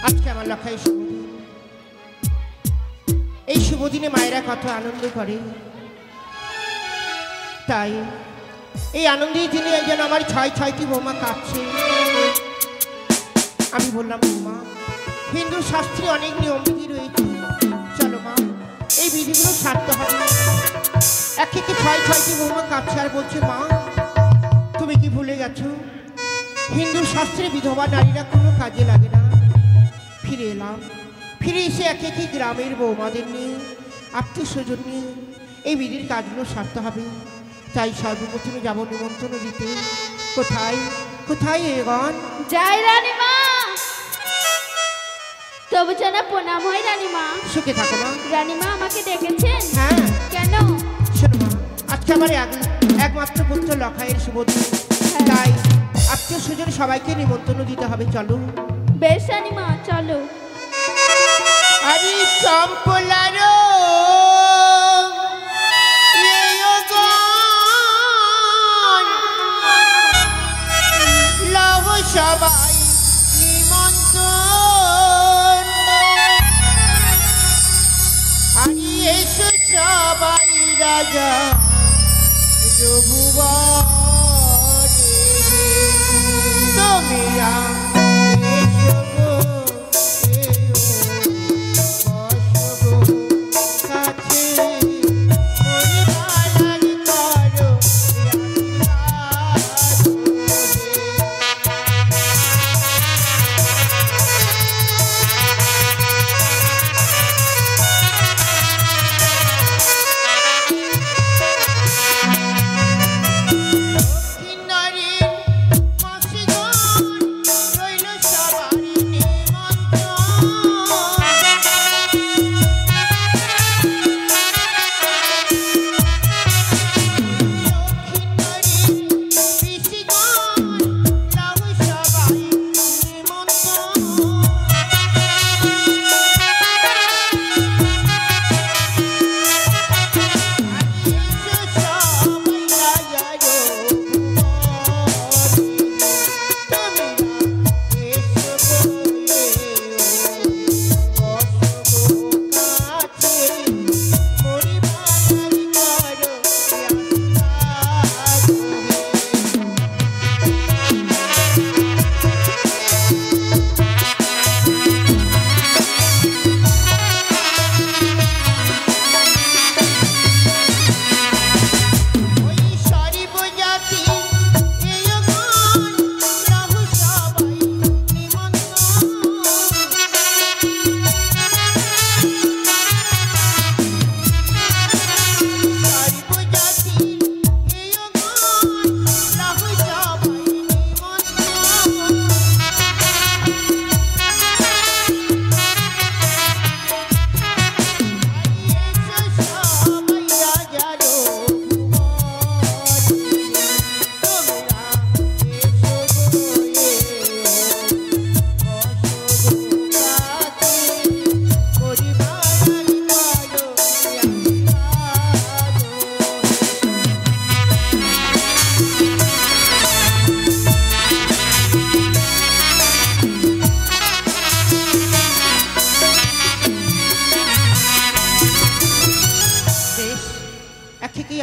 আজকে আমার লক্ষায় শুভদিন। এই শুভদিনে মায়েরা কত আনন্দ করে, তাই এই আনন্দের দিনে যেন আমার ছয়টি বৌমা কাঁদছে। আমি বললাম বৌমা, হিন্দু শাস্ত্রে অনেক নিয়ম বিধি রয়েছে, চলো মা এই বিধিগুলো সারতে হবে। একে ছয়টি বৌমা কাঁদছে আর বলছে, মা তুমি কি ভুলে গেছো হিন্দু শাস্ত্রে বিধবা নারীরা কোনো কাজে লাগে না। ফিরে এলাম, ফিরে এসে একে গ্রামের বৌমাদের নিয়ে আত্মীয় স্বজন নিয়ে এই বিধির কাজগুলো সারতে হবে। তাই সর্বপ্রথমে যাবো নিমন্ত্রণ দিতে। কোথায় কোথায় এগন? জয় রানীমা। তবু জানা প্রণাম হয় রানীমা। সুখে থাকো মা। রানীমা আমাকে ডেকেছেন? হ্যাঁ। কেন? শোনো মা, আজকে আমার একমাত্র পুত্র লক্ষায়ের শুভদিন, তাই আত্মীয় স্বজন সবাইকে নিমন্ত্রণ দিতে হবে। চলো। বেশ রানীমা, চলো। আরে চম্পলার সবাই নিমন্ত্রণ, আরে এসো সবাই রাজা রঘুবরে, তোমরা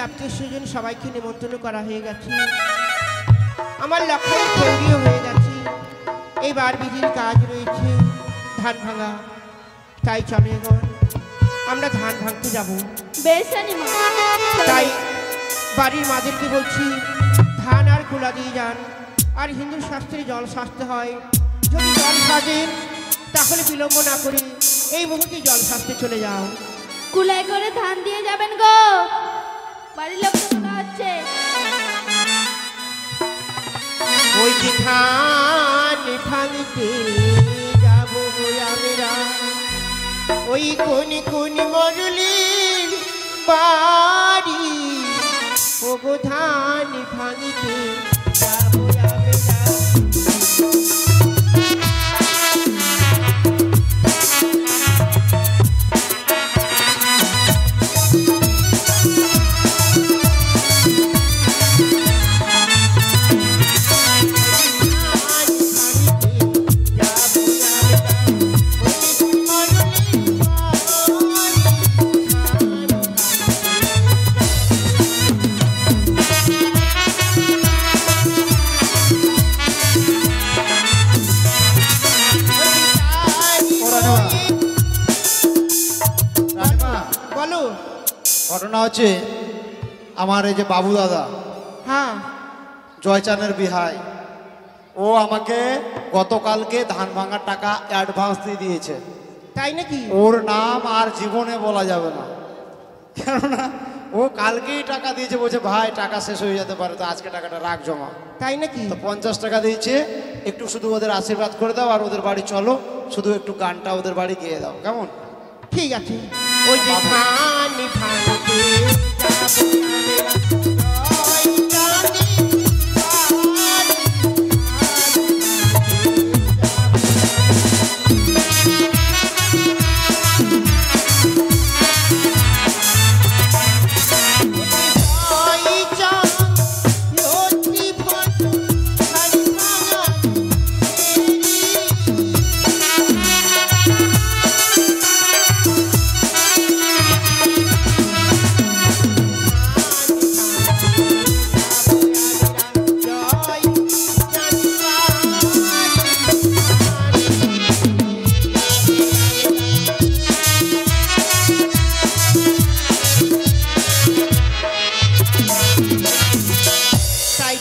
আত্মীয় স্বজন সবাইকে নিমন্ত্রণ করা হয়ে গেছে। আমার লক্ষ্যের তৈরিও হয়ে গেছে। এইবার বিধির কাজ রয়েছে ধান ভাঙা, তাই চলে এখন আমরা ধান ভাঙতে যাব। তাই বাড়ির মাদেরকে বলছি ধান আর কুলা দিয়ে যান, আর হিন্দু শাস্ত্রে জল সাজতে হয়, যদি জল সাজেন তাহলে বিলম্ব না করে এই মুহূর্তে জল সাজতে চলে যাও। কুলায় করে ধান দিয়ে যাবেন গো, বাড়ির লোক হচ্ছে। ওই যে ধান ভাঙতে যাবো আমরা, ওই কোন কোন মরুলির বাড়ি, ও গো ধান ভাঙতে যাবো আমরা। ঘটনা হচ্ছে আমার এই যে বাবু দাদা হ্যাঁ জয়চানের বিহাই, ও আমাকে গতকালকে ধান ভাঙার টাকা অ্যাডভান্স দিয়ে দিয়েছে। তাই নাকি? ওর নাম আর জীবনে বলা যাবে না, কেননা ও কালকেই টাকা দিয়েছে, বলছে ভাই টাকা শেষ হয়ে যেতে পারে, তো আজকে টাকাটা রাখ জমা। তাই নাকি? তো 50 টাকা দিয়েছে, একটু শুধু ওদের আশীর্বাদ করে দাও আর ওদের বাড়ি চলো, শুধু একটু গানটা ওদের বাড়ি গিয়ে দাও, কেমন? ঠিক আছে। ওই যে ধান ভাঙতে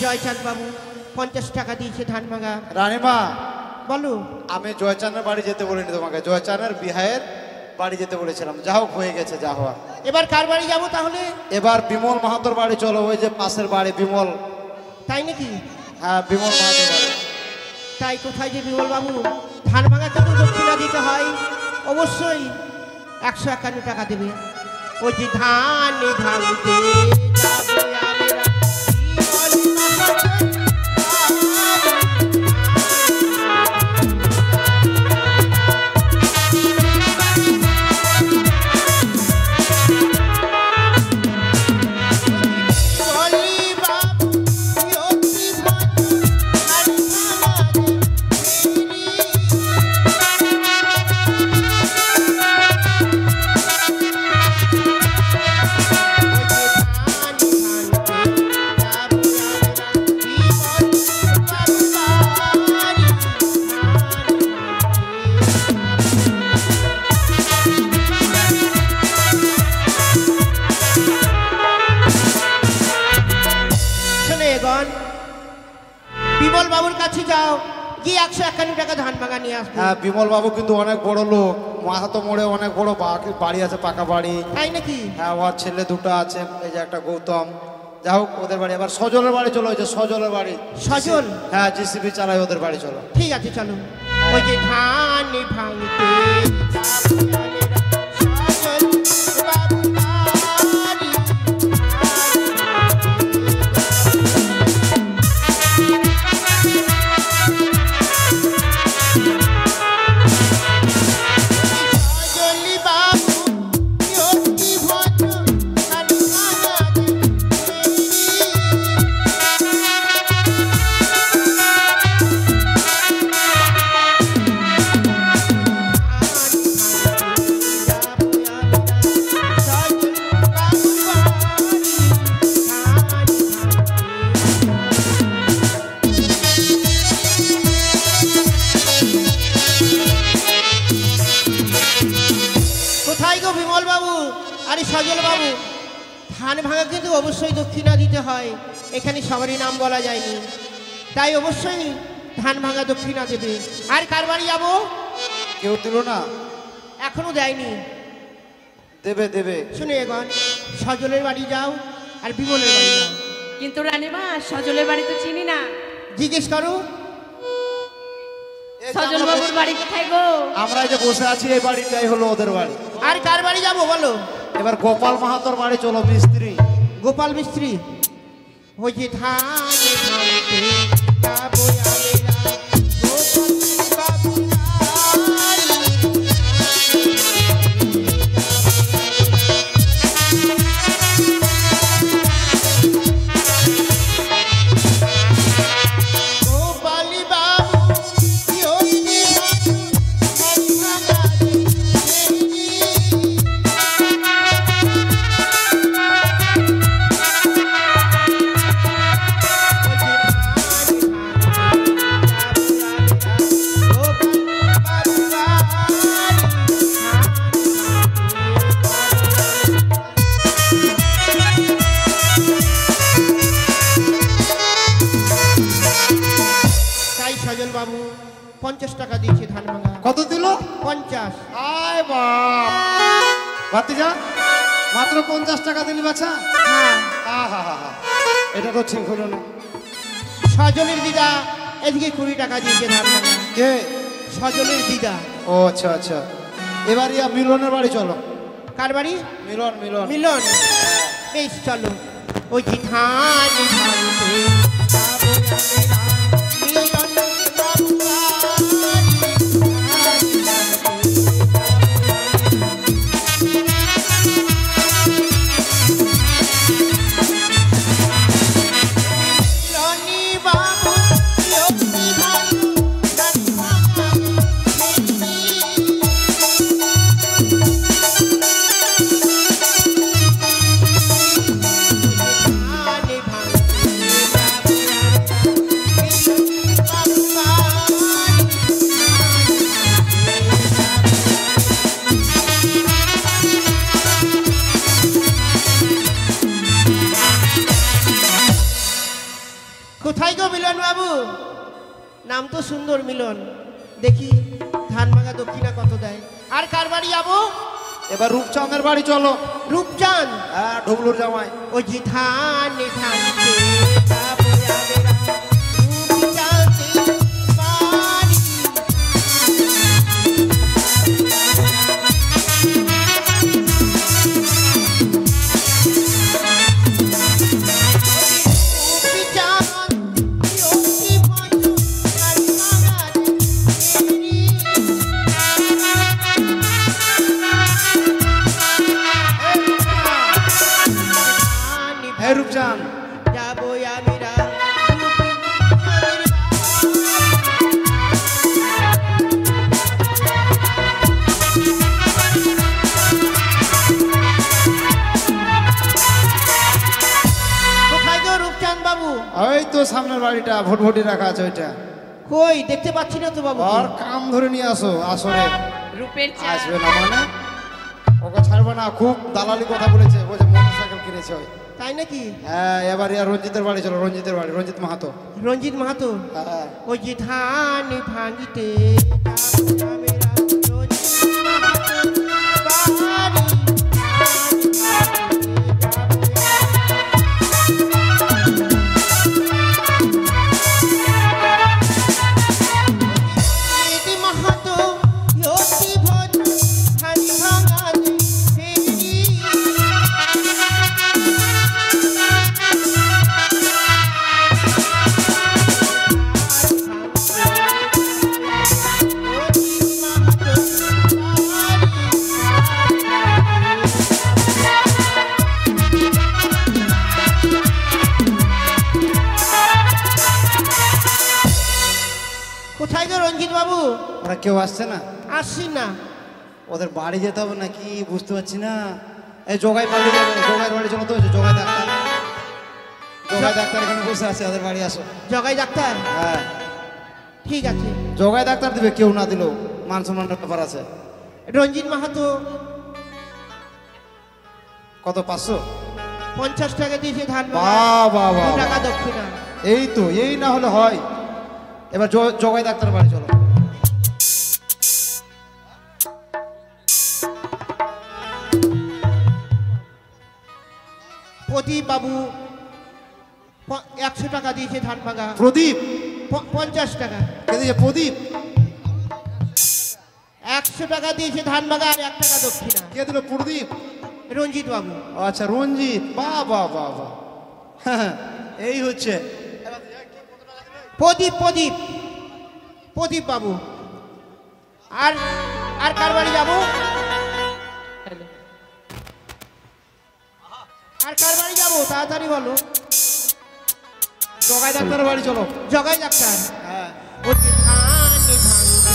জয়চাঁদ বাবু 50 টাকা দিয়েছে ধান ভাঙা। রানীমা বলো। আমি জয়চানের বাড়ি যেতে বলিনি তোমাকে, জয়চানের বিহায়ের বাড়ি যেতে বলেছিলাম, যা হোক হয়ে গেছে যা হওয়ার। এবার কার বাড়ি যাবো তাহলে? এবার বিমল মাহাতোর বাড়ি চলো, ওই যে পাশের বাড়ি বিমল। তাই নাকি? হ্যাঁ বিমল মাহাতোর বাড়ি। তাই কোথায় যে বিমল বাবু? ধান ভাঙা কিন্তু দক্ষিণা দিতে হয়, অবশ্যই 151 টাকা দেবে। ওই যে ধান ভাঙতে যাবো আমরা, বিমল বাবুর কাছে যাও, গিয়ে 151 টাকা ধান ভাঙা নিয়ে আসবে। হ্যাঁ বিমল বাবু কিন্তু অনেক বড় লোক, মাহাতো মোড়ে অনেক বড় বাড়ি আছে, পাকা বাড়ি। তাই নাকি? হ্যাঁ ওর ছেলে দুটো আছে, এই যে একটা গৌতম, যা হোক ওদের বাড়ি। আবার সজলের বাড়ি চলো, ওই যে সজলের বাড়ি। সজল? হ্যাঁ জিসিবি চালায়, ওদের বাড়ি চলো। ঠিক আছে চলো। ওই যে ধান ভাঙতে যাবো আমরা, সজল বাবুর বাড়ি। সজলি বাবু কি ভদ্র ধান ভাঙাতে কোথায় গো বিমল বাবু? আরে সজল বাবু, ধান ভাঙা কিন্তু অবশ্যই দক্ষিণা দিতে হয়, এখানে সবারই নাম বলা যায়নি, তাই অবশ্যই ধান ভাঙা দক্ষিণা দেবে। আর কার বাড়ি যাবো? কেউ দিল না? এখনো দেয়নি। দেবে দেবে। শুনে এগন, সজলের বাড়ি যাও আর বিমলের বাড়ি যাও। কিন্তু রানীমা সজলের বাড়ি তো চিনি না, জিজ্ঞেস করো। এই যে সজল আমরা বাবুর বাড়ি কোথায় গো? আমরা এই যে বসে আছি, এই বাড়িটাই হলো ওদের বাড়ি। আর কার বাড়ি যাবো বলো? এবার গোপাল মাহাতোর বাড়ি চলো, মিস্ত্রি। গোপাল মিস্ত্রি? ওই যে ধান ভাঙতে যাবো আমরা, গোপাল বাবুর বাড়ি। গোপাল বাবু কি অতি ভদ্র ধান ভাঙাতে টাকা দিয়েছে ধান ভাঙা। কত দিল? 50। আয় বাপ, ভাতিজা মাত্র 50 টাকা দিলি বাছা? হ্যাঁ। আহা, এটা তো ঠিক হলো না। সজলের দিদা এদিকে 20 টাকা দিয়েছে ধান ভাঙা। কে? সজলের দিদা। ও আচ্ছা আচ্ছা, এবার ইয়া মিলনের বাড়ি চলো। কার বাড়ি? মিলন মিলন মিলন। বেশ চলো। ওই যে ধান ভাঙতে যাবো আমরা, মিলন বাবু কোথায় গো মিলন বাবু? নাম তো সুন্দর মিলন। দেখি ধান ভাঙা দক্ষিণা কত দেয়। আর কার বাড়ি যাবো? এবার রূপচাঁদের বাড়ি চলো। রূপচাঁদ? হ্যাঁ, ঢুবলুর জামাই। ওই যে ধান ভাঙতে যাবো আমরা, রূপচাঁদের বাড়ি। হ্যাঁ রূপচাঁদ, যাবো আমরা কোথায় গো রূপচাঁদ বাবু? ওই তো সামনের বাড়িটা ভোটভটি রাখা আছে ওইটা। কই দেখতে পাচ্ছি না তো বাবু। আর কাম ধরে নিয়ে আসো, আসরে রূপের চা। আসবে না মানে? ওকে ছাড়বে না, খুব দালালি কথা বলেছে, বলছে মোটরসাইকেল কিনেছে ওই। তাই নাকি? হ্যাঁ, এবার ইয়া রঞ্জিতের বাড়ি চলো, রঞ্জিতের বাড়ি, রঞ্জিত মাহাতো। রঞ্জিত মাহাতো? হ্যাঁ, ওই যে ধান ভাঙিতে যাবো আমরা, রঞ্জিত মাহাতোর বাড়ি। রঞ্জিত মাহাতো লক্ষ্মী ভোজ ধান ভাঙাতে ফেরি। কোথায় গো রঞ্জিত বাবু? ওরা কেউ আসছে না? আসছি না। ওদের বাড়ি যেতে হবে নাকি বুঝতে পারছি না। এই জগাই বাড়ি যাবে, জগাইয়ের বাড়ি চলো তো, ওই যে জগাই ডাক্তার। জগাই ডাক্তার এখানে বসে আছে, ওদের বাড়ি আসো। জগাই ডাক্তার? হ্যাঁ, ঠিক আছে। জগাই ডাক্তার দিবে, কেউ না দিলেও মান সম্মানের ব্যাপার আছে। রঞ্জিত মাহাতো কত? 500? 50 টাকা দিয়েছে ধান ভাঙা, বাহ বাহ 2 বাহ, টাকা দক্ষিণা। এই তো, এই না হলে হয়। এবার জগাই ডাক্তার বাড়ি চলো। প্রদীপ বাবু 100 টাকা দিয়েছে ধান ভাঙা। প্রদীপ? 50 টাকা। কে দিয়েছে? প্রদীপ 100 টাকা দিয়েছে ধান ভাঙা আর 1 টাকা দক্ষিণা। কে দিল? প্রদীপ? রঞ্জিত বাবু। আচ্ছা, রঞ্জিত। বাহ বাহ বাহ বাহ, হ্যাঁ, এই হচ্ছে প্রদীপ প্রদীপ প্রদীপ বাবু। আর আর কার বাড়ি যাবো? আর কার বাড়ি যাবো তাড়াতাড়ি বলো। জগাই ডাক্তার বাড়ি চলো। জগাই ডাক্তার? হ্যাঁ, ও যে ধান ভাঙতে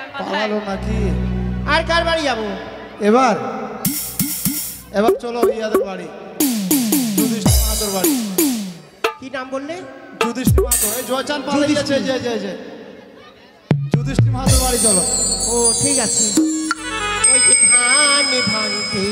না মাথায় পালালো নাকি? আর কার বাড়ি যাবো? এবার এবার চলো ইয়াদের বাড়ি, যুধিষ্ঠির মাহাতোর বাড়ি। কি নাম বললে? যুধিষ্ঠির মাহাতো, এই জয়চান পালিয়ে গেছে, এই যে যুধিষ্ঠির মাহাতোর বাড়ি চলো। ও ঠিক আছে। ওই যে ধান ভাঙতে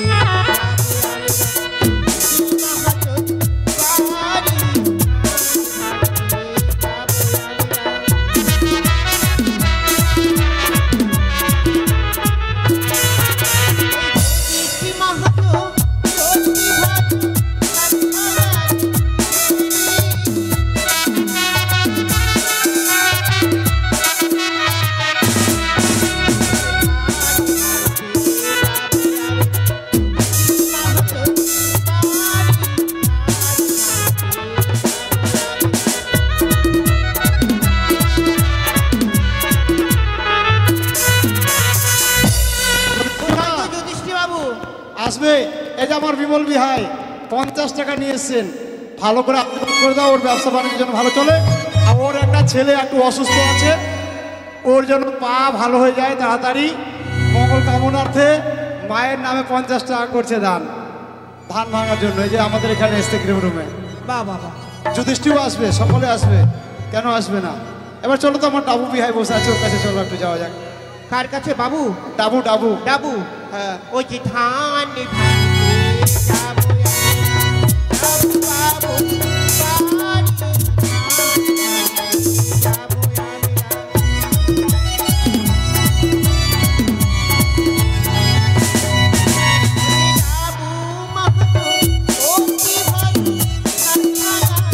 আসবে। এই যে আমার বিমল বিহাই 50 টাকা নিয়ে এসছেন, ভালো করে আবেদন করে দাও, ওর ব্যবসা বাণিজ্যের জন্য ভালো চলে। আর ওর একটা ছেলে একটু অসুস্থ আছে, ওর জন্য পা ভালো হয়ে যায় তাড়াতাড়ি, মঙ্গল কামনার্থে মায়ের নামে 50 টাকা করছে দান, ধান ভাঙার জন্য। এই যে আমাদের এখানে এসছে গ্রিম রুমে। বাহ বাহ বাহ। যুধিষ্ঠিরও আসবে, সকলে আসবে, কেন আসবে না? এবার চলো তো, আমার ডাবু বিহাই বসে আছে, ওর কাছে চলো একটু যাওয়া যাক। কার কাছে বাবু? ডাবু ডাবু ডাবু। হ্যাঁ, ওই যে ধান ভাঙতে যাবো যাবো বাবু বাড়ি, যাবো বাবু মাহাতো ও কি ভাই ধান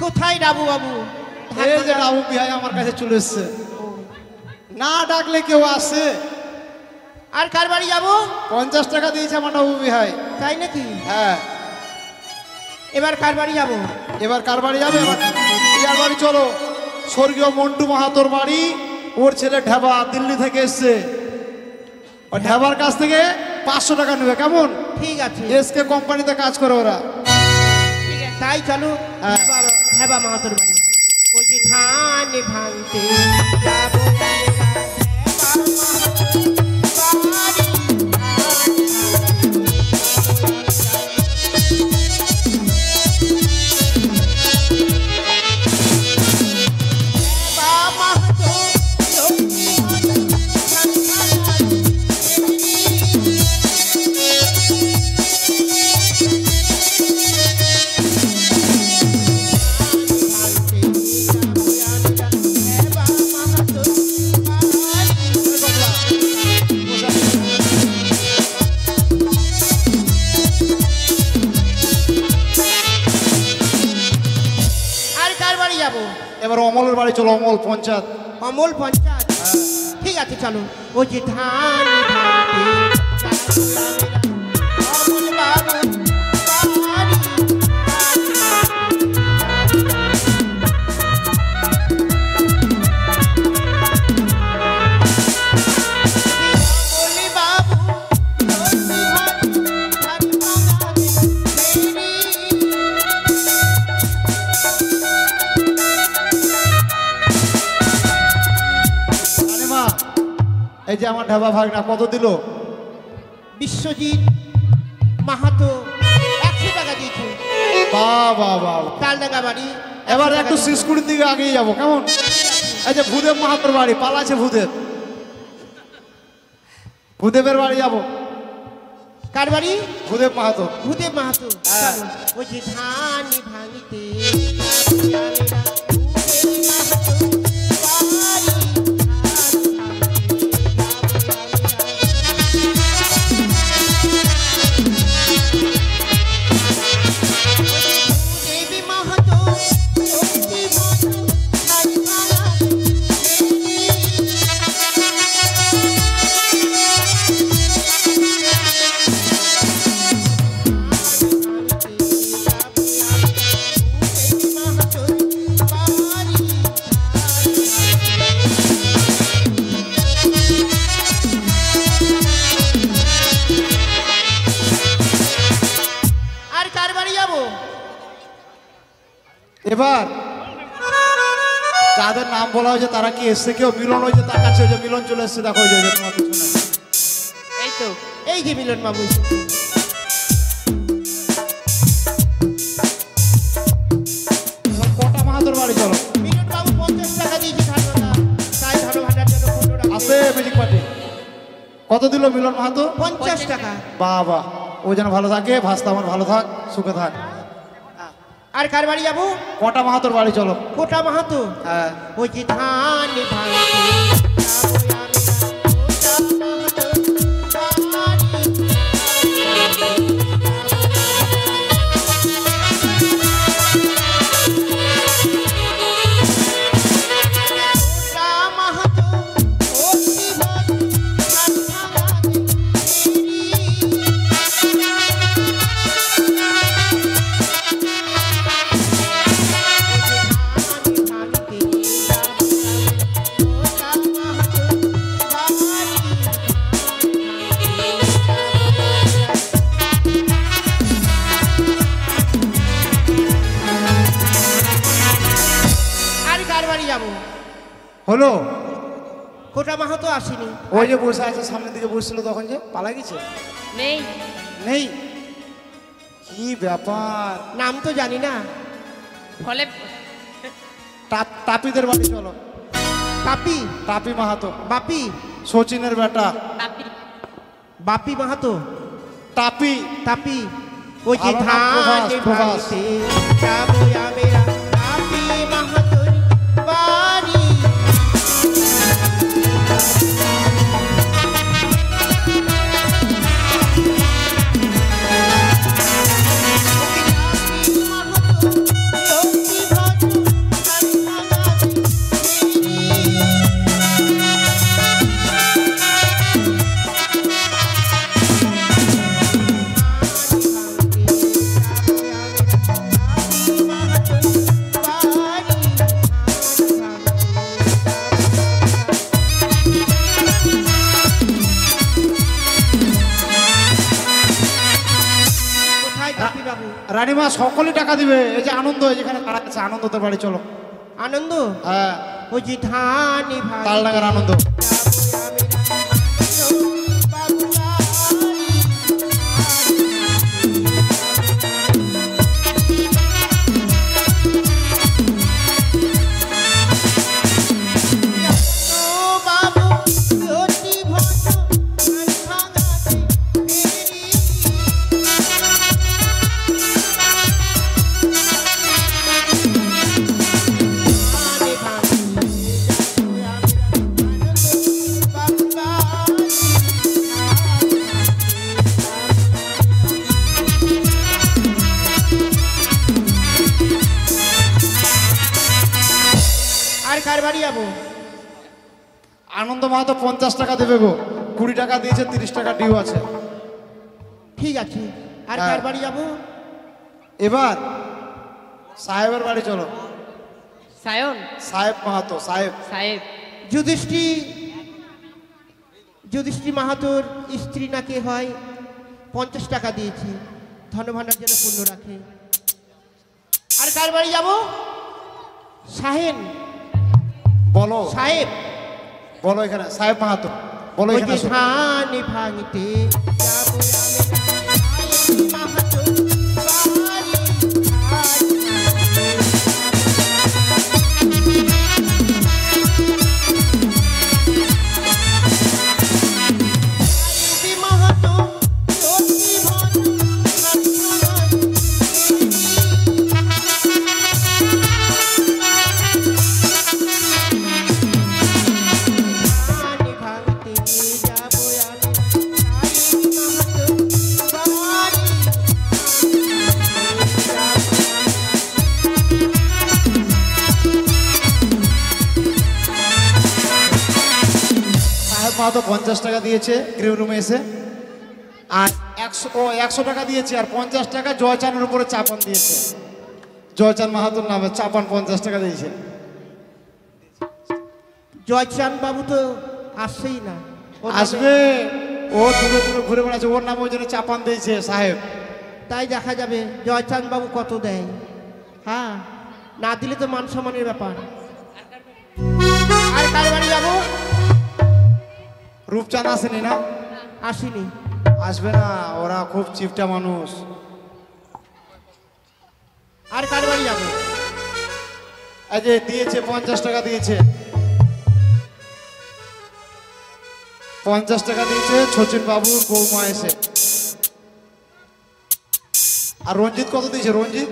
কোথায় ডাবু বাবু? ধান এই যে ভাঙা- ডাবু বিহাই আমার কাছে চলে এসছে, না ডাকলে কেউ আসে। আর কার বাড়ি যাবো? 50 টাকা দিয়েছে আমার ডাবু বিহাই। তাই নাকি? হ্যাঁ, এবার কার বাড়ি যাবো? এবার কার বাড়ি যাবে? এবার ইয়ার বাড়ি চলো, স্বর্গীয় মন্টু মাহাতোর বাড়ি। ওর ছেলে ঢেবা দিল্লি থেকে এসছে, ওই ঢেবার কাছ থেকে 500 টাকা নেবে, কেমন? ঠিক আছে, এসকে কোম্পানিতে কাজ করে ওরা। ঠিক আছে তাই চলো হ্যাঁ। হেবা মাহাতোর বাড়ি। ওই যে ধান ভাঙতে যাবো আমরা, হেবা মাহাতোর বাড়ি, হেবা মাহাতো, লক্ষ্মী মাতা, ধান ভাঙার আর কার বাড়ি যাবো? এবার অমলের বাড়ি চলো, অমল পঞ্চায়েত। অমল পঞ্চায়েত। ঠিক আছে চলো। ওই যে ধান ভাঙতে যাবো আমরা, অমল বাবু বাড়ি, অমল বাবু লক্ষ্মী ভাই, ধান ভাঙাতে দেরি। রানীমা, এই যে আমার ঢেবা ভাগনা কত দিল? বিশ্বজিৎ মাহাতো 100 টাকা দিয়েছে। বাবা বাবা, তালডাঙ্গা বাড়ি। এবার 100 টাকা একটু দিয়েছে। শিশকুড়ির দিকে আগিয়ে যাবো, কেমন? এই যে ভূদেব মাহাতোর বাড়ি, পালাছে ভূদেব, ভূদেবের বাড়ি যাবো। কার বাড়ি? ভূদেব মাহাতো। ভূদেব মাহাতো। হ্যাঁ। চলো। ওই যে ধান ভাঙিতে যাবো আমরা, ভূদেব মাহাতো বাড়ি, ভূদেব মাহাতো, লক্ষ্মী মাতা, ধান ভাঙাতে দেরি। যাবো? এবার যাদের নাম বলা হয়েছে তারা কি এসছে? কেউ মিলন হয়েছে তার কাছে, ওই যে মিলন চলে এসছে, দেখো ওই যে তোমার পিছনে। এই তো এই যে মিলন বাবু। এবার কটা মাহাতোর বাড়ি চলো। মিলন বাবু 50 টাকা দিয়েছি ধানবাদা, তাই ধন ভান্ডার জন্য 15 টাকা আসে মিউজিক পার্টি। কত দিল মিলন মাহাতো? 50 টাকা। বাবা, ও যেন ভালো থাকে, ভাস্তা আমার ভালো থাক, সুখে থাক। আর কার বাড়ি যাবো? কটা মাহাতোর বাড়ি চলো। কোটা মাহাতো। হ্যাঁ, ওই যে ধান ভাঙতে যাবো আমি, কোটা মাহাতো কোটা মাহাতো অতি ভয় ধান ভাঙাতে আর কার বাড়ি যাবো? হলো। কোটা মাহাতো আসেনি। ওই যে বসে আছে সামনের দিকে বসছিল তখন, যে পালা গেছে? নেই। নেই? কি ব্যাপার? নাম তো জানি না। ফলে টাপিদের বাড়ি চলো। বাপি, টাপি মাহাতো, বাপি, সচিনের বেটা। বাপি বাপি মাহাতো, টাপি। তাপি। ওই যে ভালো নাম, ধান প্রভাস, প্রভাস। ভাঙতে যাবো আমরা, বাপি মাহাতোর বাড়ি। কোথায় বাপি বাবু? রানীমা সকলে টাকা দিবে। এই যে আনন্দ, এই যেখানে তারা আছে, আনন্দদের বাড়ি চলো। আনন্দ। হ্যাঁ, ওই যে ধান তালডাঙ্গার আনন্দ। আর কার বাড়ি যাবো? আনন্দ মাহাতো 50 টাকা দেবে গো। 20 টাকা দিয়েছে, 30 টাকা ডিউ আছে। ঠিক আছে। আর হ্যাঁ। কার বাড়ি যাবো? এবার সাহেবের বাড়ি চলো। সায়ন সাহেব মাহাতো, সাহেব। সাহেব যুধিষ্ঠি মাহাতোর স্ত্রী না কে হয়, 50 টাকা দিয়েছি, ধনভান্ডার জন্য পূর্ণ রাখে। আর কার বাড়ি যাবো? সাহেন, বলো সাহেব। বলো এখানে সাহেব মাহাতো, বলো ওই এখানে যে আসো। ধান ভাঙতে যাবো আমি, সাহেব মাহাতোর বাড়ি। সাহেব মাহাতো অতি ভয় ধান ভাঙতে যাবো আমি, সাহেব মাহাতোর বাড়ি। সাহেব মাহাতো 50 টাকা দিয়েছে গ্রিন রুমে এসে, আর 100 টাকা দিয়েছে, আর 50 টাকা জয়চানের উপরে চাপান দিয়েছে। জয়চান মাহাতোর নামে চাপান 50 টাকা দিয়েছে। জয়চান বাবু তো আসছেই না। ওর নামে- আসবে, ও দূরে দূরে ঘুরে বেড়াচ্ছে, ওর নামে ওই জন্য চাপান দিয়েছে সাহেব। তাই দেখা যাবে জয়চাঁদ বাবু কত দেয়। হ্যাঁ, না দিলে তো মান সম্মানের ব্যাপার। আর কার বাড়ি যাবো? রূপচাঁদ আসেনি না? আসিনি। আসবে না, ওরা খুব চিপটা মানুষ। আর কার বাড়ি যাবো? এই যে দিয়েছে 50 টাকা দিয়েছে, 50 টাকা দিয়েছে শচীন বাবুর বৌমা এসে। আর রঞ্জিত কত দিয়েছে? রঞ্জিত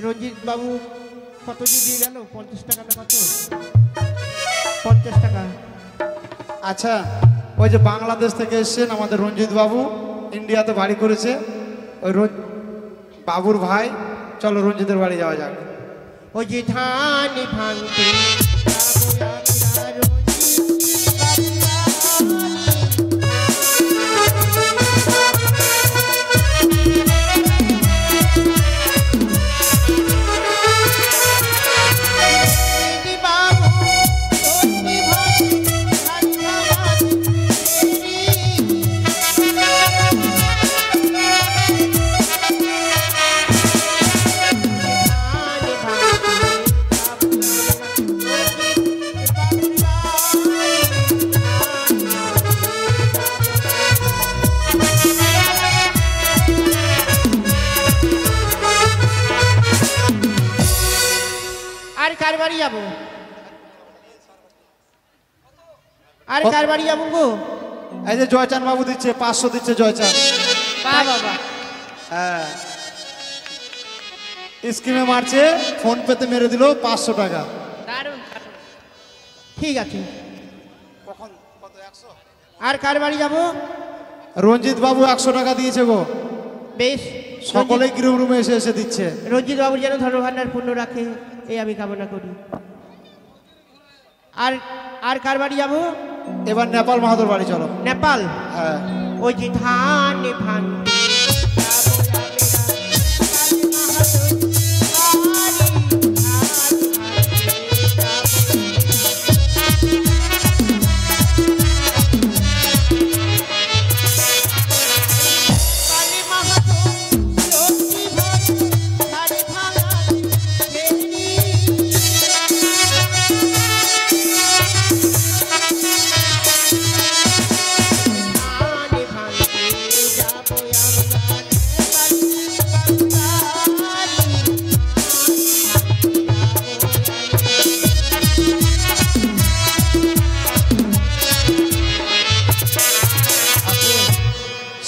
রঞ্জিত বাবু কত দিয়ে গেল? 50 টাকা না কত? 50 টাকা। আচ্ছা, ওই যে বাংলাদেশ থেকে এসছেন আমাদের রঞ্জিত বাবু, ইন্ডিয়াতে বাড়ি করেছে, ওই বাবুর ভাই। চলো রঞ্জিতের বাড়ি যাওয়া যাক। ওই যে ধান ভাঙতে যাবো আমরা রঞ্জিত বাবু আর কার বাড়ি যাবো? আর কার বাড়ি যাবো গো? এই যে জয়চাঁদ বাবু দিচ্ছে 500 দিচ্ছে জয়চাঁদ। বাহ বাবা, হ্যাঁ, স্কিমে মারছে, ফোন পেতে মেরে দিল 500 টাকা। দারুণ। ঠিক আছে। আর কার বাড়ি যাবো? রঞ্জিত বাবু 100 টাকা দিয়েছে গো। বেশ, সকলে গৃহ রুমে এসে এসে দিচ্ছে। রঞ্জিত বাবু যেন ধনভাণ্ডার পূর্ণ রাখে, এই আমি কামনা করি। আর আর কার বাড়ি যাবো? এবার নেপাল মাহাতোর বাড়ি চলো। নেপাল? হ্যাঁ, ওই যে ধান ভাঙতে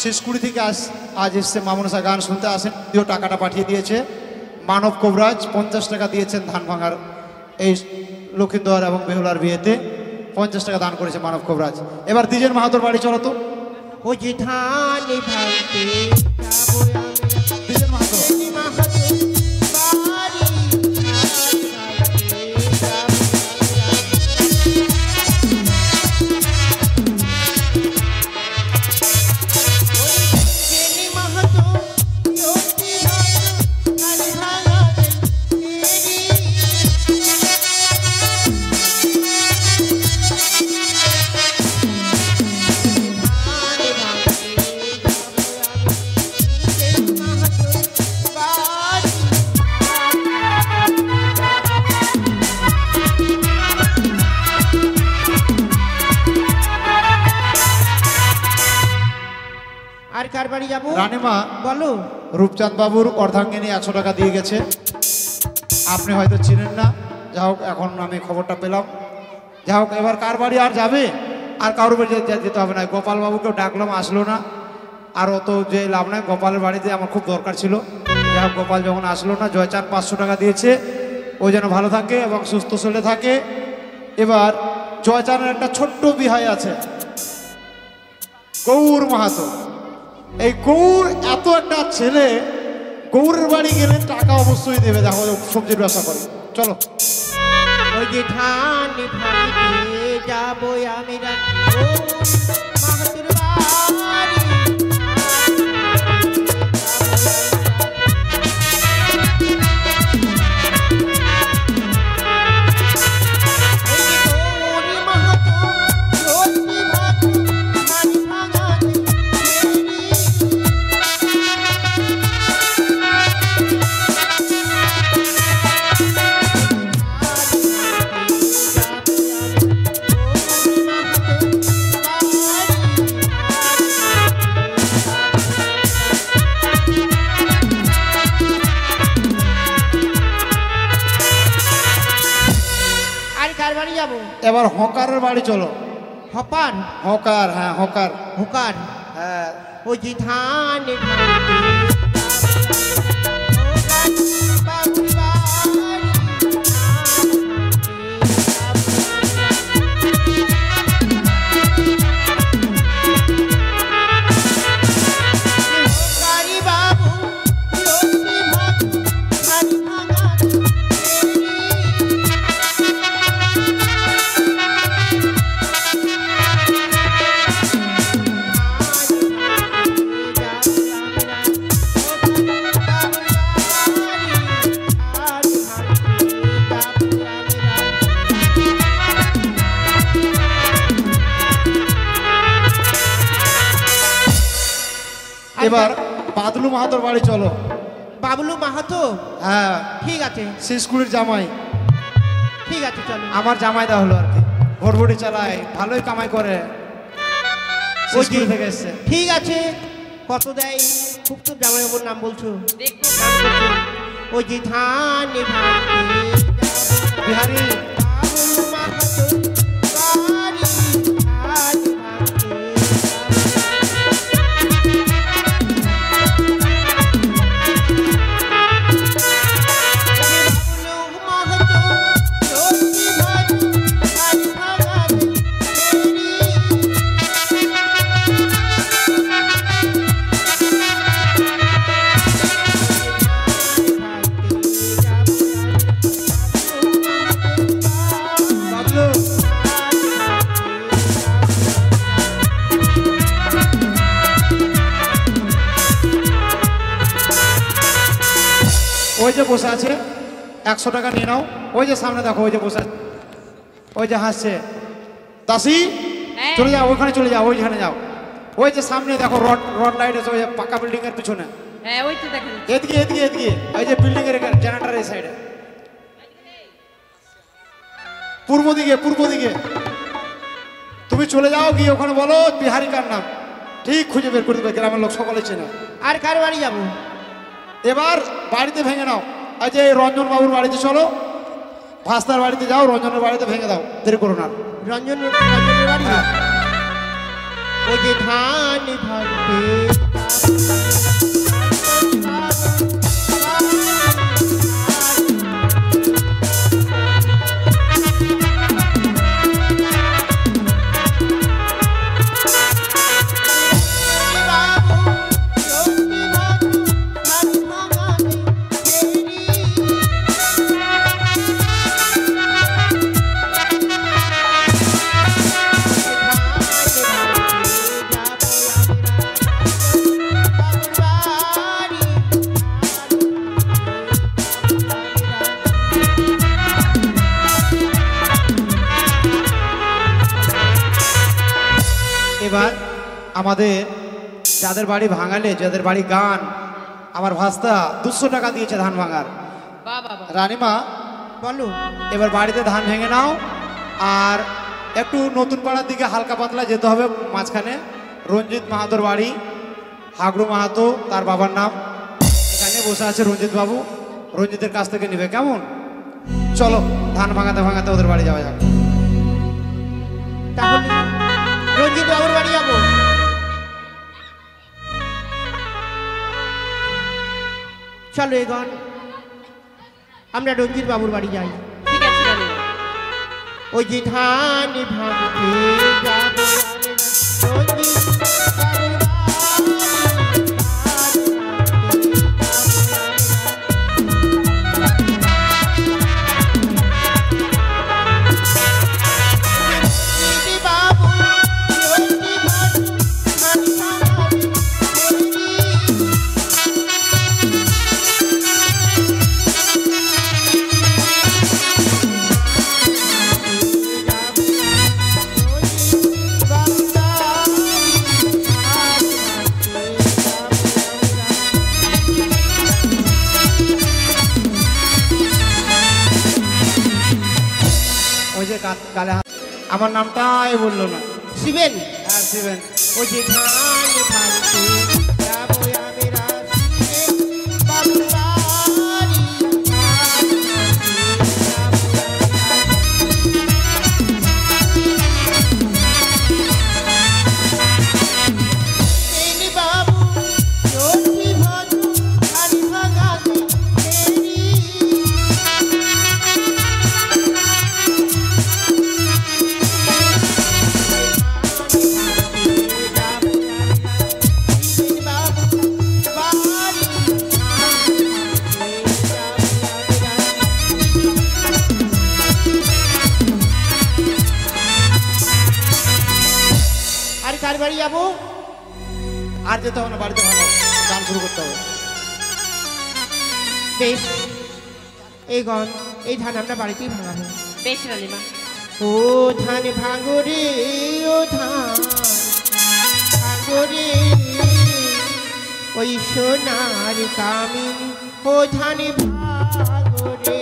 শেষকুড়ি থেকে আজ এসছে মামনসা গান শুনতে আসেন। যদিও টাকাটা পাঠিয়ে দিয়েছে মানব কবিরাজ, 50 টাকা দিয়েছেন ধান ভাঙার এই লক্ষিন্দর এবং বেহুলার বিয়েতে 50 টাকা দান করেছে মানব কবিরাজ। এবার দ্বিজেন মাহাতোর বাড়ি চলো তো। ওই যে ধান ভাঙতে দ্বিজেন মাহাতো, আর কার বাড়ি যাবো? রানীমা বলো। রূপচাঁদ বাবুর অর্ধাঙ্গিনী 100 টাকা দিয়ে গেছে, আপনি হয়তো চিনেন না। যা হোক, এখন আমি খবরটা পেলাম। যা হোক, এবার কার বাড়ি আর যাবে? আর কারোর বাড়ি যেতে হবে না। গোপাল বাবুকেও ডাকলাম, আসলো না। আর অত যে লাভ নাই, গোপালের বাড়িতে আমার খুব দরকার ছিল। যা হোক, গোপাল যখন আসলো না, জয়চাঁদ 500 টাকা দিয়েছে, ও যেন ভালো থাকে এবং সুস্থ শরীরে থাকে। এবার জয়চাঁদের একটা ছোট্ট বিহাই আছে, গৌর মাহাতো। এই গৌর এত একটা ছেলে, গৌরের বাড়ি গেলে টাকা অবশ্যই দেবে। দেখো, সবজির ব্যবসা করে। চলো। ওই যে ধান ভাঙতে যাবো আমি মাহাতুর বাড়ি। এবার হকারের বাড়ি চলো। হপার হকার, হ্যাঁ হকার। হুকার হ্যাঁ ওই যে ধান এবার বাদলু মাহাতোর বাড়ি চলো। বাবলু মাহাতো, হ্যাঁ ঠিক আছে সে স্কুলের জামাই। ঠিক আছে চলো। আমার জামাইদা হলো আর কি, ভোরভুটি চালায়, ভালোই কামাই করে, সে ওই যে- স্কুল থেকে এসছে। ঠিক আছে, কত দেয়? খুব তো জামাই বাবুর নাম বলছো। দেখবো ওই যে ধান বিহারি বাবলু মাহাতো বাড়ি ধান বাদলু ওই যে বসে আছে, 100 টাকা নিয়ে নাও। ওই যে সামনে দেখো, ওই যে বসে আছে, ওই যে হাসছে। দাসি হ্যাঁ। চলে যাও, ওইখানে চলে যাও, ওইখানে যাও। ওই যে সামনে দেখো রড রড লাইট আছে, ওই যে পাকা বিল্ডিং এর পিছনে। হ্যাঁ ওই তো দেখা যাচ্ছে। এদিকে এদিকে এদিকে, ওই যে বিল্ডিং এর জেনারেটর এই সাইডে, পূর্ব দিকে পূর্ব দিকে। তুমি চলে যাও, গিয়ে ওখানে বলো বিহারিকার নাম, ঠিক খুঁজে বের করে দেবে, গ্রামের লোক সকলে চেনে। আর কার বাড়ি যাবো? এবার বাড়িতে ভেঙে নাও। আজ এই রঞ্জন বাবুর বাড়িতে চলো, ভাস্তার বাড়িতে যাও, রঞ্জনের বাড়িতে ভেঙে দাও, দেরি করো না। রঞ্জনের বাড়ি। ওই যে ধান ভাঙতে এবার আমাদের যাদের বাড়ি ভাঙালে, যাদের বাড়ি গান, আমার ভাস্তা 200 টাকা দিয়েছে ধান ভাঙার। বাহ বাহ বাহ। রানীমা বলো। এবার বাড়িতে ধান ভেঙে নাও, আর একটু নতুন পাড়ার দিকে হালকা পাতলা যেতে হবে। মাঝখানে রঞ্জিত মাহাতোর বাড়ি, হাগড়ু মাহাতো তার বাবার নাম, এখানে বসে আছে রঞ্জিত বাবু, রঞ্জিতের কাছ থেকে নেবে, কেমন? চলো ধান ভাঙাতে ভাঙাতে ওদের বাড়ি যাওয়া যাক। তাহলে রঞ্জিত বাবুর বাড়ি যাবো। চলো এগন, আমরা রঞ্জিত বাবুর বাড়ি যাই। ঠিক আছে চলো। ওই যে ধান ভাঙতে যাবো রঞ্জিত বাবুর ওই যে গালে আমার নামটাই বললো না। শিবেন। হ্যাঁ শিবেন। ওই যে ধান ভাঙতে যাবো আমরা শিবেন বাবুর বাড়ি। ধান ভাঙতে যাবো আমরা। যাবো? আর যেতে হবে না, বাড়িতে ভালো গান শুরু করতে হবে। বেশ, এই গন এই ধান আমরা বাড়িতেই ভাঙাবো। বেশ রানীমা। ও ধান ভাঙো রে, ও ধান ভাঙো রে, ওই সোনার কামিনী, ও ধান ভাঙো রে।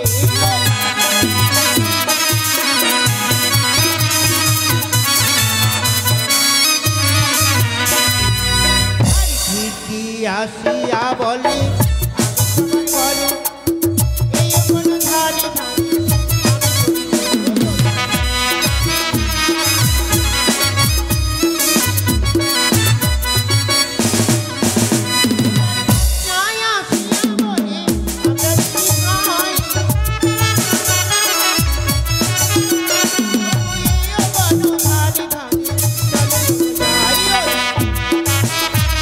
ঝিকি আসিয়া বলে করো এই কোনো ধারে ভাঙে ভাঙো রে,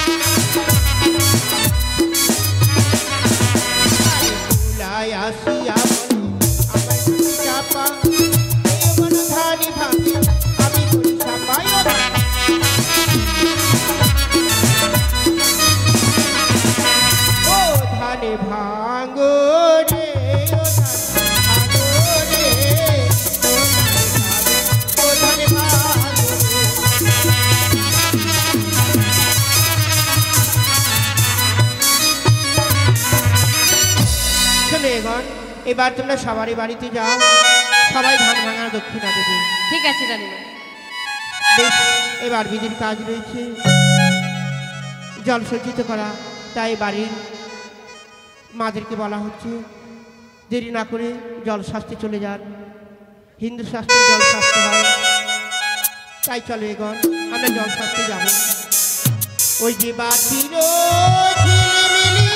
ও ধান ভাঙো রে। শোনো এগন, এবার তোমরা সবারই বাড়িতে যাও, সবাই ধান ভাঙার দক্ষিণা দেবে। ঠিক আছে রানীমা। বেশ, এবার বিধির কাজ রয়েছে জল সজ্জিত করা, তাই বাড়ির মাদেরকে বলা হচ্ছে দেরি না করে জল শাস্তে চলে যান। হিন্দু শাস্ত্রে জল শাস্তে হয়, তাই চলো এগন আমরা জল শাস্তে যাব। ওই যে বাতির ঝিলিমিলি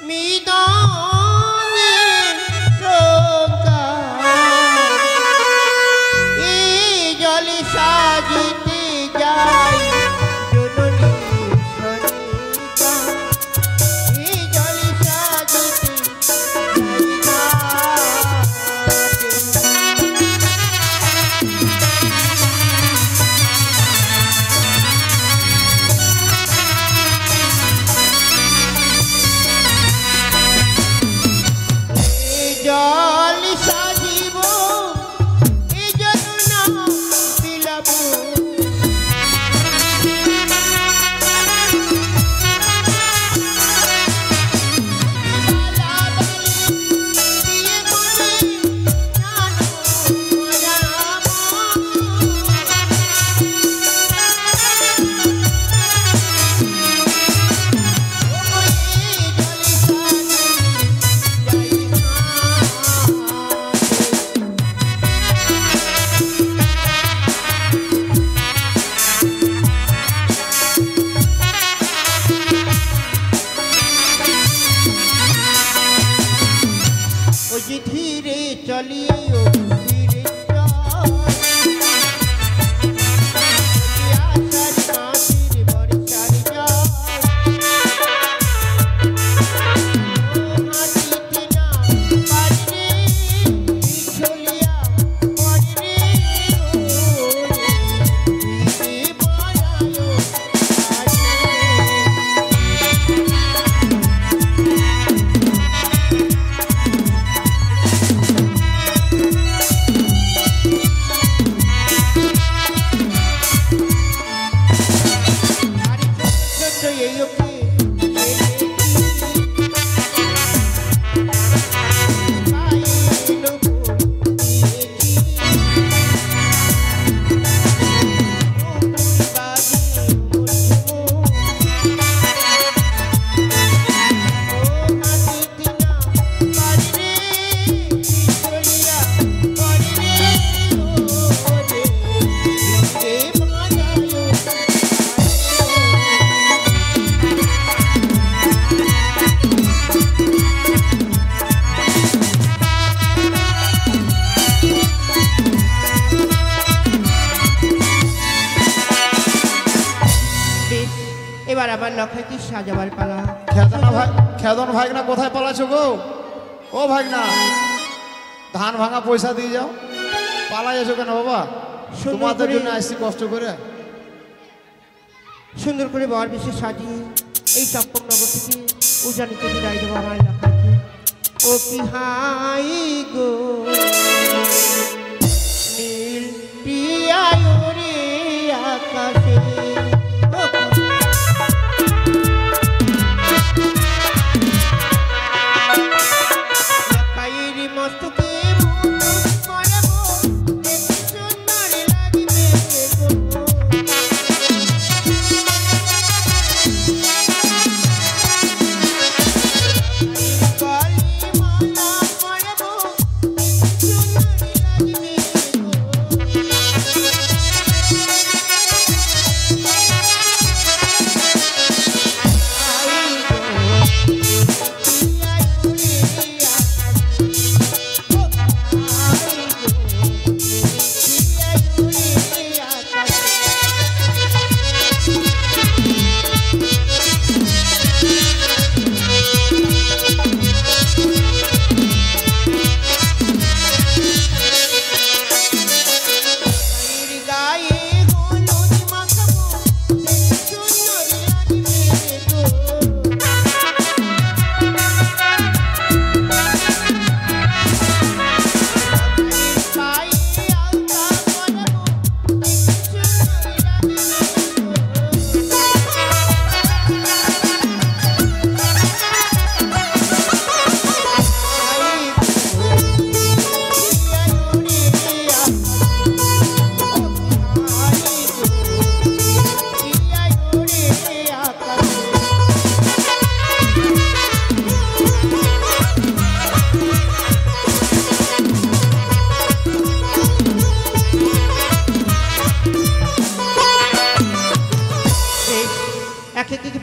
মৃদঙ্গে টঙ্কার, এই জলে সাজিতে যাই জননী সনিকা, এই জলে সাজিতে যাই ঘাটে। এই জল সাজিব, এই যমুনা বিলাব, দিয়ে করে জানো মরাব। ওই যে ধীরে চলিয়ে ও ধীরে চল, আষাঢ় মাসের বর্ষার জল, হাসিতে না পারে বিছলিয়া পরে রে, পরায় এই ওকে এবার আবার লক্ষ্যটি সাজাবার পালা। খেদন ভাগনা কোথায় পালাছো গো? ও ভাগনা, ধান ভাঙা পয়সা দিয়ে যাও, পালাই এসো কেন বাবা? তোমাদের জন্য আসছি কষ্ট করে। সুন্দর করে বর বেশে সাজিয়ে এই চম্পকনগর থেকে উজানিতে বিদায় দেবো আমার লখাইকে। ও কি হাই গো নীল টিয়ারে আকাশে, ও কি লখাইয়ের মস্তকে মরবো, দেখি সুন্দর লাগিবে গো।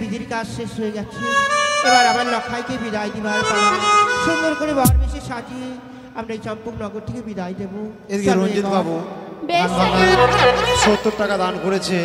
বিধির কাজ শেষ হয়ে গেছে, এবার আবার লখাইকে বিদায় দিবার পালা। সুন্দর করে বর বেশে সাজিয়ে আমরা এই চম্পকনগর থেকে বিদায় দেবো। এদিকে রঞ্জিত বাবু বেশ 70 টাকা দান করেছে।